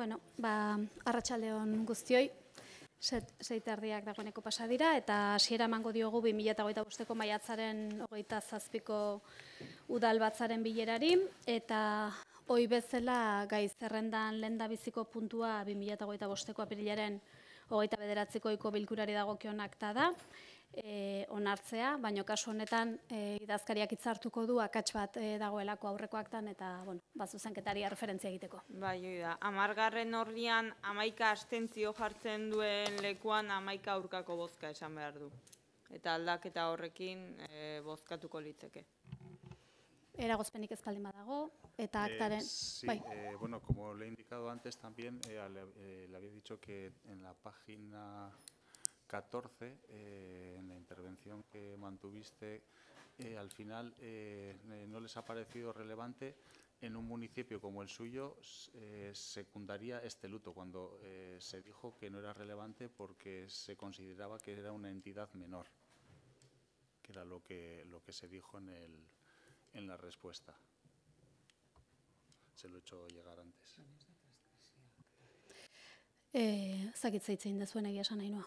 Bueno, arratsalde on guztioi, 6:30 dagoeneko pasa dira, eta hasiera emango diogu 2025ko maiatzaren 27ko udalbatzaren bilerari, eta ohi bezala gai zerrendan lehendabiziko puntua 2025ko apirilaren 29ko bilkurari dagokion akta da, onartzea, baina kasu honetan idazkariak hitza hartuko du akats bat dagoelako aurreko aktan eta zuzenketari referentzia egiteko. Bai, hori da. 10. orrian 11 abstentzio jartzen duen lekuan 11 aurkako bozka esan behar du. Eta aldaketa horrekin bozkatuko litzeke. Eragozpenik ez baldin badago eta aktaren... Sí, bueno, como le he indicado antes también, le había dicho que en la página 14, en la intervención que mantuviste, al final no les ha parecido relevante en un municipio como el suyo secundaría este luto, cuando se dijo que no era relevante porque se consideraba que era una entidad menor, que era lo que se dijo en la respuesta. Se lo he hecho llegar antes. Zakitza hitzein dezuen egia esan nahi noa.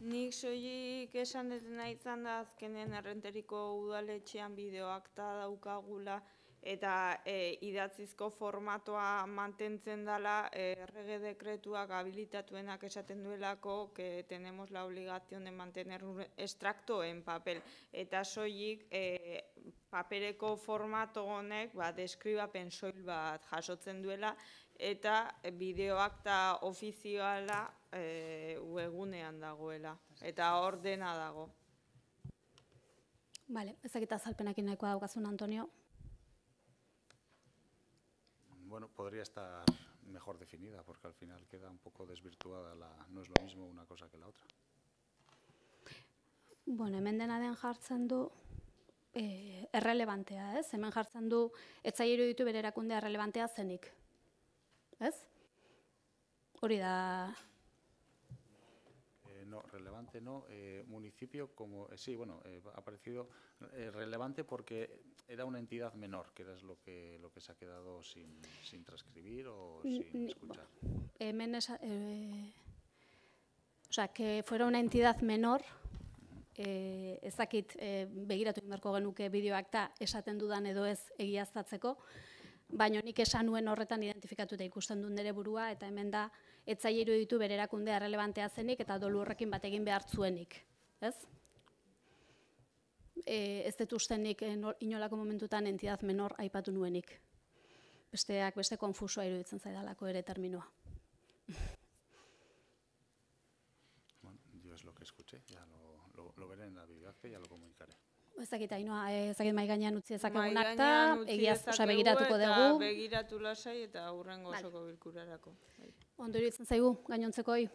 Nik soilik esan dut nahi izan da azkenen Errenteriko udaletxean bideoakta daukagula eta idatzizko formatoa mantentzen dela errege dekretuak habilitatuenak esaten duelako que tenemos la obligación de mantener un extracto en papel. Eta soilik papereko formato honek deskribapen soil bat jasotzen duela eta bideoakta ofizioala webgunean dagoela, eta hor dena dago. Bale, ezakita azalpenakin nahikoa daukazun, Antonio. Bueno, podría estar mejor definida, porque al final queda un poco desvirtuada, no es lo mismo una cosa que la otra. Bueno, hemen dena den jartzen du errelevantea, ez? Hemen jartzen du etzaile iruditu bere erakundea errelevantea zenik. ¿Ez? Hori da... No, relevante no. Municipio como... sí, bueno, ha parecido relevante porque era una entidad menor, que era lo que se ha quedado sin transcribir o sin escuchar. O sea, que fuera una entidad menor, ezakit begiratu inberko genuke bideoakta esaten dudan edo ez egiaztatzeko, baina nik esan nuen horretan identifikatuta ikusten duen nire burua, eta hemen da, etzaile iruditu bere erakundea relevantea zenik eta dolu horrekin bat egin behar zuenik. Ez? Ez dut ustenik inolako momentutan entidad menor aipatu nuenik. Besteak beste konfusoa iruditzen zaidalako ere terminoa. Bueno, yo es lo que escuché, ya lo veré en la bibliografía y ya lo comunicaré. Ezakit mai gainean utzi ezakegun akta, begiratuko dugu. Begiratu lasai eta hurrengo osoko bilkurarako. Ondo iruditzen zaigu, gainontzekoi,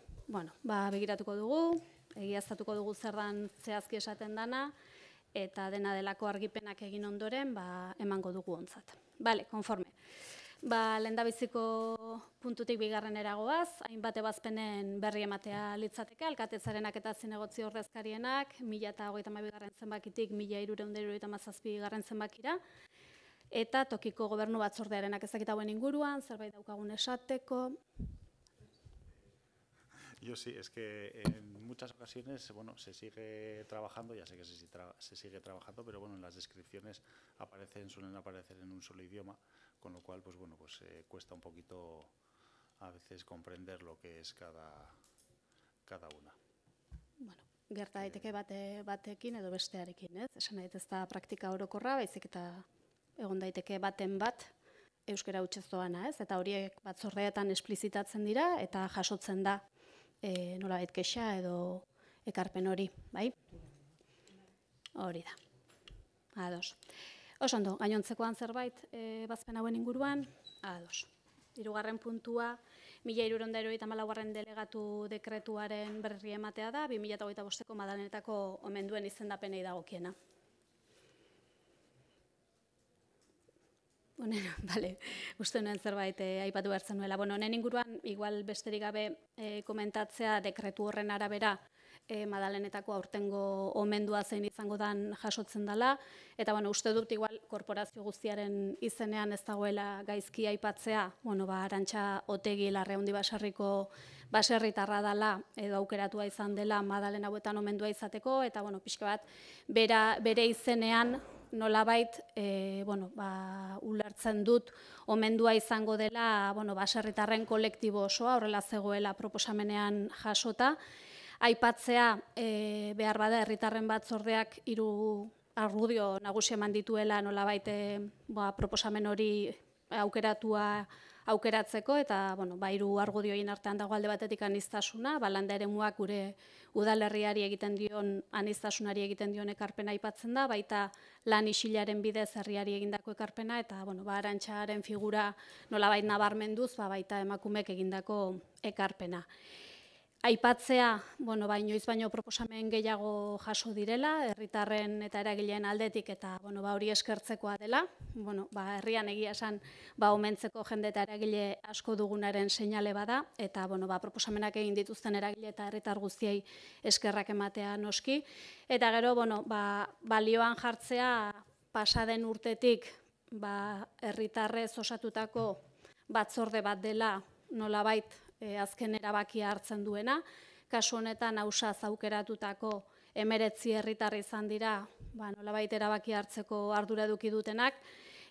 begiratuko dugu, egiaztatuko dugu zer dan zehazki esaten dana, eta dena delako argipenak egin ondoren, emango dugu ontzat. Bale, konforme. Lehendabiziko puntutik bigarren eragoaz, hainbat ebazpenen berri ematea litzateke, alkatetzarenak eta zinegotzi ordezkarienak, 1022 zenbakitik 1377 zenbakira, eta tokiko gobernu batzordearenak ezakit hauen inguruan, zerbait daukagun esateko. Yo sí, es que en muchas ocasiones, bueno, se sigue trabajando, ya sé que se sigue trabajando, pero bueno, en las descripciones suelen aparecer en un solo idioma, con lo cual, pues bueno, cuesta un poquito a veces comprender lo que es cada una. Bueno, gerta daiteke batekin edo bestearekin, ez? Esan nahi ez da praktika orokorra, baizik eta egon daiteke baten bat euskara hutsez doana, ez? Eta horiek batzordeetan esplizitatzen dira eta jasotzen da nolabait kexa edo ekarpen hori, bai? Hori da. Ados. Oso ondo, gainontzekoan zerbait ebazpen hauen inguruan, ados. 3. puntua, 1374 delegatu dekretuaren berri ematea da, 2025ko Madalenetako omenduen izendapenei dagokiena. Bale, uste nuen zerbait aipatu behar zenuela. Honen inguruan, igual besterik gabe komentatzea dekretu horren arabera Madalenetako aurtengo omendua zein izango dan jasotzen dela, eta uste dut igual korporazio guztiaren izenean ez dagoela gaizki aipatzea, Arantxa Otegi Larraundi baserriko baserritarra dela edo aukeratua izan dela Madalen hauetan omendua izateko, eta pixka bat bere izenean nolabait ulertzen dut omendua izango dela baserritarren kolektibo osoa, horrela zegoela proposamenean jasota. Aipatzea behar bada herritarren batzordeak 3 argudio nagusi eman dituela nolabait proposamen hori aukeratzeko, eta 3 argudioien artean dago alde batetik aniztasuna, landa eremuak gure udalerriari egiten dion aniztasunari egiten dion ekarpena aipatzen da, baita lan isilaren bidez herriari egindako ekarpena, eta Arantxaren figura nolabait nabarmenduz baita emakumeek egindako ekarpena. Aipatzea, inoiz baino proposamen gehiago jaso direla, herritarren eta eragileen aldetik, eta hori eskertzekoa dela, herrian egia esan omentzeko jende eta eragile asko dugunaren seinale bada, eta proposamenak egin dituzten eragile eta herritar guztiei eskerrak ematea noski, eta gero balioan jartzea pasaden urtetik herritarrez osatutako batzorde bat dela nolabait azken erabakia hartzen duena. Kasu honetan ausaz aukeratutako 19 herritar izan dira nolabait erabakia hartzeko ardura eduki dutenak.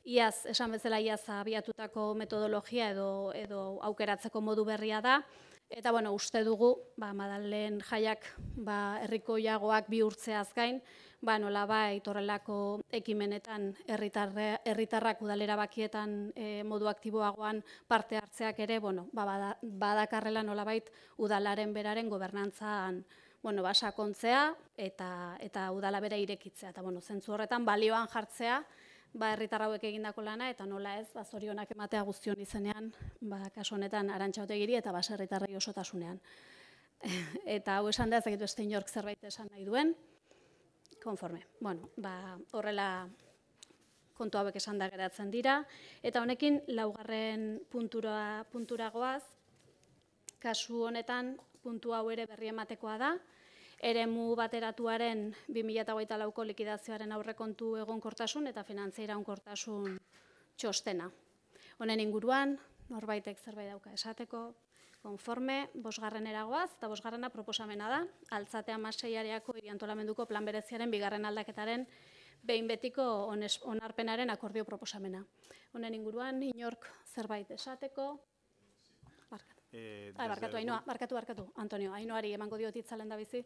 Iaz, esan bezala iaz abiatutako metodologia edo aukeratzeko modu berria da. Eta uste dugu Madalen jaiak herriko jagoak bihurtzeaz gain, nolabait horrelako ekimenetan herritarrak udalera bakietan modu aktiboagoan parte hartzeak ere badakarrela nolabait udalaren beraren gobernantzan sakontzea eta udala bera irekitzea. Eta zentzu horretan balioan jartzea herritar hauek egindako lana, eta nola ez zorionak ematea guztion izenean, kasu honetan Arantxa Otegiri eta baserritarrei osotasunean. Eta hau esan da, ez dakit beste inork zerbait esan nahi duen, konforme. Horrela kontu hauek esan da geratzen dira, eta honekin 4. puntura goaz, kasu honetan puntu hau ere berri ematekoa da, eremu bateratuaren 2024ko likidazioaren aurrekontu egonkortasun eta finantza iraunkortasun txostena. Honen inguruan, norbaitek zerbait dauka esateko, konforme 5. eragoaz, eta 5. proposamena da, Altzate 16 areako hiri antolamenduko plan bereziaren 2. aldaketaren behin betiko onarpenaren akordio proposamena. Honen inguruan, inork zerbait esateko, barkatu, Antonio, Ainoari emango diot hitzalen da bizi.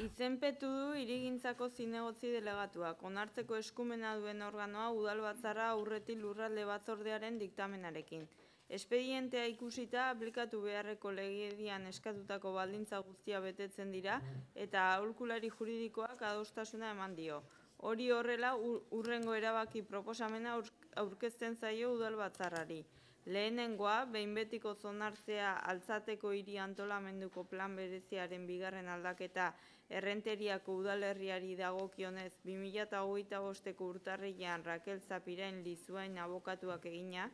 Izenpetu du hirigintzako zinegotzi delegatuak, onartzeko eskumena duen organoa udalbatzarra aurretik lurralde batzordearen diktamenarekin. Espedientea ikusita aplikatu beharreko legedian eskatutako baldintza guztia betetzen dira eta aholkulari juridikoak adostasuna eman dio. Hori horrela, hurrengo erabaki proposamena aurkezten zaio udalbatzarrari. Lehenengoa, behin betiko zonartzea Altzateko hiri antolamenduko plan bereziaren 2. aldaketa Errenteriako udalerriari dagokionez 2025ko urtarrilean Rakel Zapirain Lizuain abokatuak egina,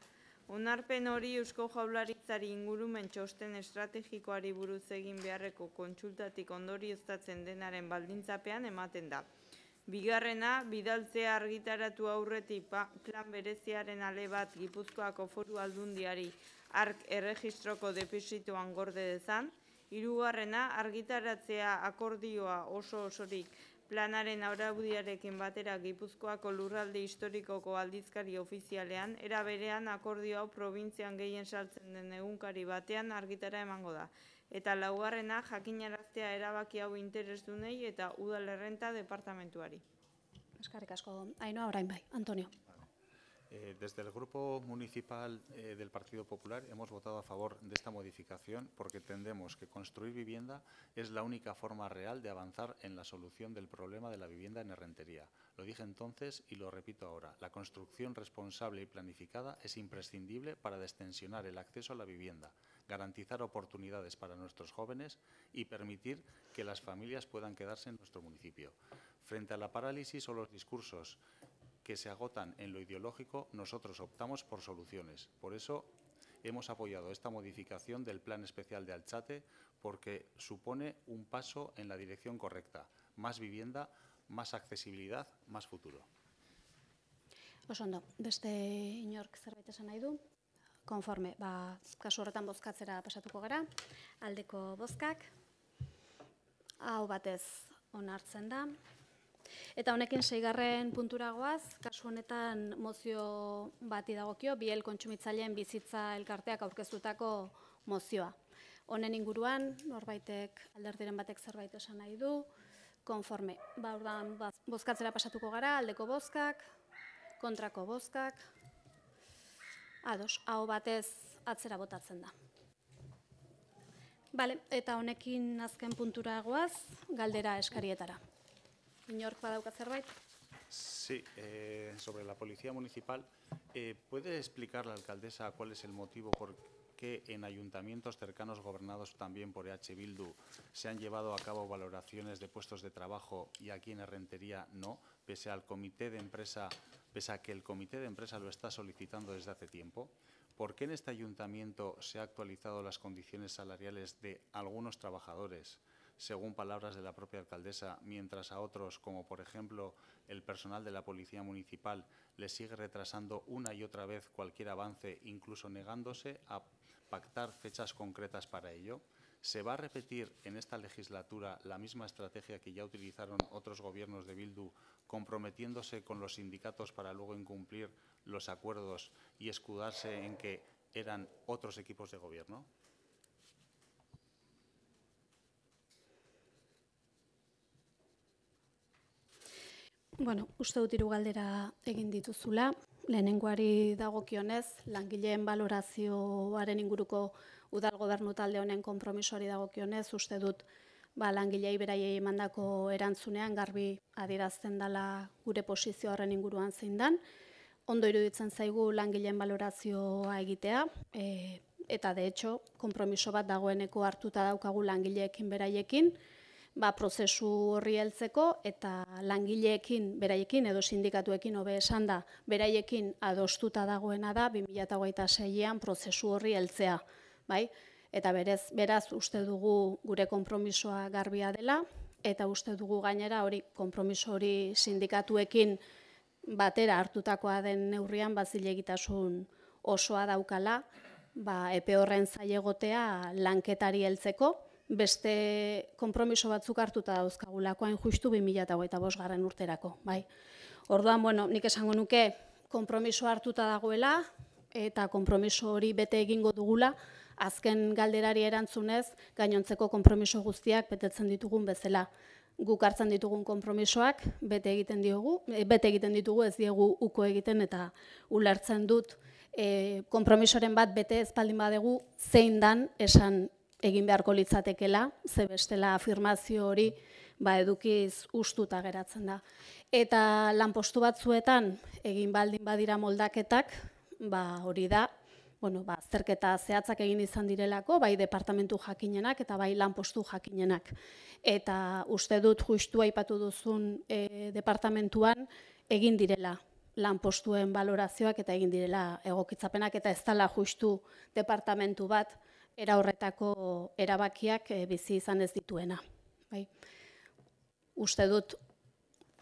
onarpen hori Eusko Jaurlaritzari ingurumen txosten estrategikoari buruz egin beharreko kontsultatik ondorioztatzen denaren baldintzapean ematen da. 2. bidaltzea argitaratu aurretik plan bereziaren ale bat Gipuzkoako Foru Aldundiari ark erregistroko depositoan gorde dezan. 3. argitaratzea akordioa osorik planaren araudiarekin batera Gipuzkoako lurralde historikoko aldizkari ofizialean, era berean akordio hau probintzian gehien saltzen den egunkari batean argitara emango da. Eta 4. jakinaraztea erabaki hau interesdunei eta udalerrenta departamentuari. Eskerrik asko, Ainoa, orain bai, Antonio. Desde el Grupo Municipal del Partido Popular hemos votado a favor de esta modificación porque entendemos que construir vivienda es la única forma real de avanzar en la solución del problema de la vivienda en Errentería. Lo dije entonces y lo repito ahora. La construcción responsable y planificada es imprescindible para destensionar el acceso a la vivienda, garantizar oportunidades para nuestros jóvenes y permitir que las familias puedan quedarse en nuestro municipio. Frente a la parálisis o los discursos que se agotan en lo ideológico, nosotros optamos por soluciones. Por eso hemos apoyado esta modificación del Plan Especial de Altzate, porque supone un paso en la dirección correcta. Más vivienda, más accesibilidad, más futuro. Oso ondo, beste inork zerbait esan nahi du? Konforme, kasu horretan bozkatzera pasatuko gara, aldeko bozkak, hau batez onartzen da. Eta honekin 6. puntura goaz, kasu honetan mozio bati dagokio, Biel kontsumitzaileen bizitza elkarteak aurkeztutako mozioa. Honen inguruan, norbaitek, alderdiren batek zerbait esan nahi du, konforme, ordan bozkatzera pasatuko gara, aldeko bozkak, kontrako bozkak, ados, hau batez atzera botatzen da. Bale, eta honekin azken puntura goaz, galdera eskarietara. Inork badauka zerbait? Sí, sobre la Policía Municipal, ¿puede explicar la alcaldesa cuál es el motivo por qué en ayuntamientos cercanos gobernados también por EH Bildu se han llevado a cabo valoraciones de puestos de trabajo y aquí en Errentería no, pese a que el comité de empresa lo está solicitando desde hace tiempo? ¿Por qué en este ayuntamiento se han actualizado las condiciones salariales de algunos trabajadores, según palabras de la propia alcaldesa, mientras a otros, como por ejemplo el personal de la Policía Municipal, les sigue retrasando una y otra vez cualquier avance, incluso negándose a pactar fechas concretas para ello? ¿Se va a repetir en esta legislatura la misma estrategia que ya utilizaron otros gobiernos de Bildu, comprometiéndose con los sindicatos para luego incumplir los acuerdos y escudarse en que eran otros equipos de gobierno? Bueno, uste dut 3 galdera egin dituzula. Lehenengoari dagokionez, langileen balorazioaren inguruko udal gobernu talde honen konpromisoari dagokionez, uste dut langilei beraiei emandako erantzunean garbi adierazten dela gure posizio horren inguruan zein dan. Ondo iruditzen zaigu langileen balorazioa egitea, eta de hecho, konpromiso bat dagoeneko hartuta daukagu langileekin beraiekin, prozesu horri heltzeko eta langileekin, beraiekin edo sindikatuekin hobe esan da, beraiekin adostuta dagoena da 2026an prozesu horri heltzea, bai? Eta beraz uste dugu gure konpromisoa garbia dela eta uste dugu gainera hori konpromiso hori sindikatuekin batera hartutakoa den neurrian zilegitasun osoa daukala, epe horren zailegotea lanketari heltzeko. Beste konpromiso batzuk hartuta dauzkagulako hain justu 2025 urterako. Orduan, nik esango nuke konpromiso hartuta dagoela eta konpromiso hori bete egingo dugula, azken galderari erantzunez, gainontzeko konpromiso guztiak betetzen ditugun bezala. Guk hartzen ditugun konpromisoak bete egiten ditugu, ez diegu uko egiten eta ulertzen dut konpromisoren bat bete ez baldin badegu zein dan esan egin beharko litzatekela, ze bestela afirmazio hori edukiz ustuta geratzen da. Eta lanpostu batzuetan egin baldin badira moldaketak, hori da, azterketa zehatzak egin izan direlako, bai departamentu jakinenak eta bai lanpostu jakinenak. Eta uste dut justu aipatu duzun departamentuan egin direla lanpostuen balorazioak eta egin direla egokitzapenak eta ez dela justu departamentu bat era horretako erabakiak bizi izan ez dituena. Uste dut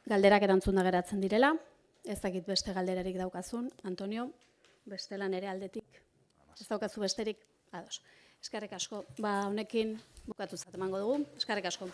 galderak erantzunda geratzen direla, ez dakit beste galderarik daukazun, Antonio, bestela nere aldetik, ez daukazu besterik, ados. Eskerrik asko, honekin bukatuzat emango dugu, eskerrik asko.